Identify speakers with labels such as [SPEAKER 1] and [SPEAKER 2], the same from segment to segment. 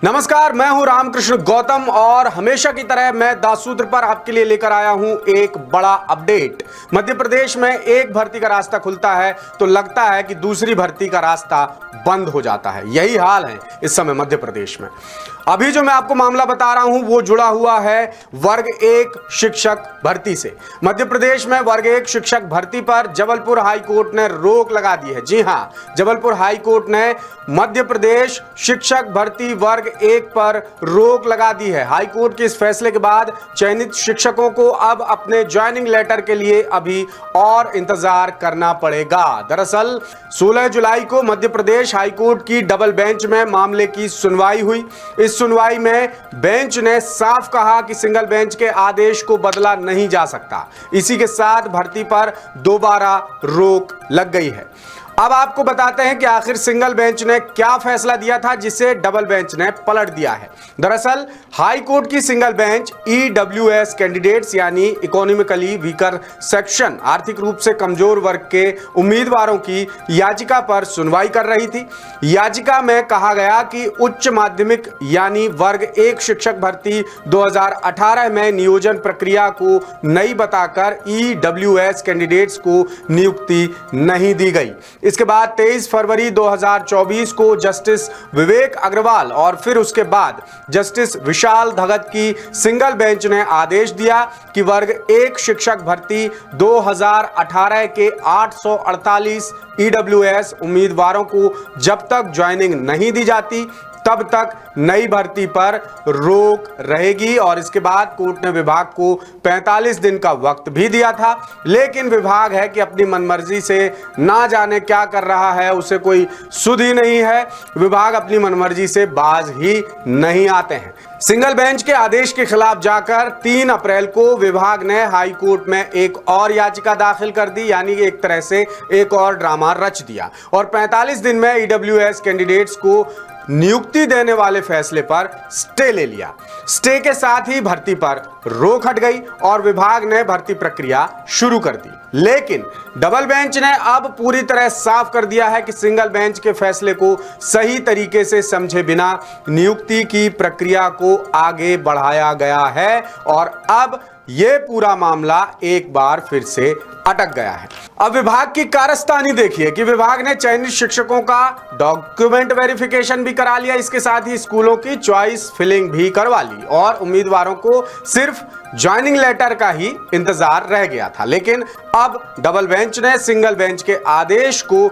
[SPEAKER 1] नमस्कार, मैं हूं रामकृष्ण गौतम और हमेशा की तरह मैं दासूत्र पर आपके लिए लेकर आया हूं एक बड़ा अपडेट। मध्य प्रदेश में एक भर्ती का रास्ता खुलता है तो लगता है कि दूसरी भर्ती का रास्ता बंद हो जाता है। यही हाल है इस समय मध्य प्रदेश में। अभी जो मैं आपको मामला बता रहा हूं वो जुड़ा हुआ है वर्ग 1 शिक्षक भर्ती से। मध्य प्रदेश में वर्ग 1 शिक्षक भर्ती पर जबलपुर हाई कोर्ट ने रोक लगा दी है। जी हां, जबलपुर हाई कोर्ट ने मध्य प्रदेश शिक्षक भर्ती वर्ग 1 पर रोक लगा दी है। हाई कोर्ट के इस फैसले के बाद चयनित शिक्षकों को अब अपने ज्वाइनिंग लेटर के लिए अभी और इंतजार करना पड़ेगा। दरअसल 16 जुलाई को मध्य प्रदेश हाई कोर्ट की डबल बेंच में मामले की सुनवाई हुई। इस सुनवाई में बेंच ने साफ कहा कि सिंगल बेंच के आदेश को बदला नहीं जा सकता। इसी के साथ भर्ती पर दोबारा रोक लग गई है। अब आपको बताते हैं कि आखिर सिंगल बेंच ने क्या फैसला दिया था जिसे डबल बेंच ने पलट दिया है। दरअसल हाई कोर्ट की सिंगल बेंच ईडब्ल्यूएस कैंडिडेट्स यानी इकोनॉमिकली वीकर सेक्शन, आर्थिक रूप से कमजोर वर्ग के उम्मीदवारों की याचिका पर सुनवाई कर रही थी। याचिका में कहा गया कि उच्च माध्यमिक यानी वर्ग 1 शिक्षक भर्ती 2018 में नियोजन प्रक्रिया को नई बताकर ईडब्ल्यूएस कैंडिडेट्स को नियुक्ति नहीं दी गई। इसके बाद 23 फरवरी 2024 को जस्टिस विवेक अग्रवाल और फिर उसके बाद जस्टिस विशाल धगत की सिंगल बेंच ने आदेश दिया कि वर्ग 1 शिक्षक भर्ती 2018 के 848 ईडब्ल्यूएस उम्मीदवारों को जब तक ज्वाइनिंग नहीं दी जाती तब तक नई भर्ती पर रोक रहेगी। और इसके बाद कोर्ट ने विभाग को 45 दिन का वक्त भी दिया था, लेकिन विभाग है कि अपनी मनमर्जी से ना जाने क्या कर रहा है, उसे कोई सुध ही नहीं है। विभाग अपनी मनमर्जी से बाज ही नहीं आते हैं। सिंगल बेंच के आदेश के खिलाफ जाकर 3 अप्रैल को विभाग ने हाई कोर्ट में एक और याचिका दाखिल कर दी, यानी एक तरह से एक और ड्रामा रच दिया और 45 दिन में ईडब्ल्यूएस कैंडिडेट्स को नियुक्ति देने वाले फैसले पर स्टे ले लिया। स्टे के साथ ही भर्ती पर रोक हट गई और विभाग ने भर्ती प्रक्रिया शुरू कर दी। लेकिन डबल बेंच ने अब पूरी तरह साफ कर दिया है कि सिंगल बेंच के फैसले को सही तरीके से समझे बिना नियुक्ति की प्रक्रिया को आगे बढ़ाया गया है और अब यह पूरा मामला एक बार फिर से अटक गया है। अब विभाग की कारस्तानी देखिए कि विभाग ने चयनित शिक्षकों का डॉक्यूमेंट वेरिफिकेशन भी करा लिया, इसके साथ ही स्कूलों की चॉइस फिलिंग भी करवा ली और उम्मीदवारों को सिर्फ ज्वाइनिंग लेटर का ही इंतजार रह गया था। लेकिन अब डबल बेंच ने सिंगल बेंच के आदेश को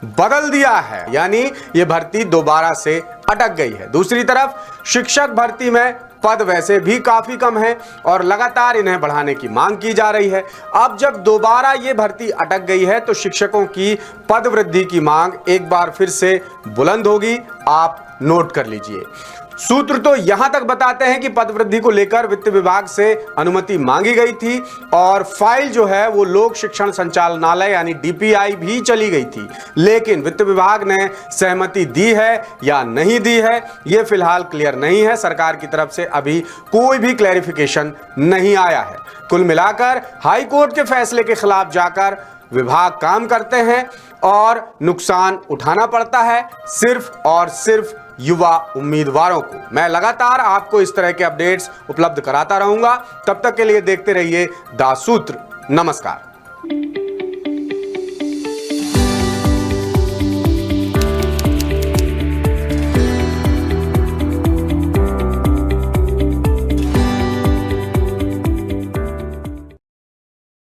[SPEAKER 1] बदल दिया है, यानी ये भर्ती दोबारा से अटक गई है। दूसरी तरफ शिक्षक भर्ती में पद वैसे भी काफी कम है और लगातार इन्हें बढ़ाने की मांग की जा रही है। अब जब दोबारा ये भर्ती अटक गई है तो शिक्षकों की पद वृद्धि की मांग एक बार फिर से बुलंद होगी। आप नोट कर लीजिए। सूत्र तो यहां तक बताते हैं कि पद वृद्धि को लेकर वित्त विभाग से अनुमति मांगी गई थी और फाइल जो है वो लोक शिक्षण संचालनालय यानी डीपीआई भी चली गई थी, लेकिन वित्त विभाग ने सहमति दी है या नहीं दी है ये फिलहाल क्लियर नहीं है। सरकार की तरफ से अभी कोई भी क्लैरिफिकेशन नहीं आया है। कुल मिलाकर हाई कोर्ट के फैसले के खिलाफ जाकर विभाग काम करते हैं और नुकसान उठाना पड़ता है सिर्फ और सिर्फ युवा उम्मीदवारों को। मैं लगातार आपको इस तरह के अपडेट्स उपलब्ध कराता रहूंगा। तब तक के लिए देखते रहिए दासूत्र। नमस्कार।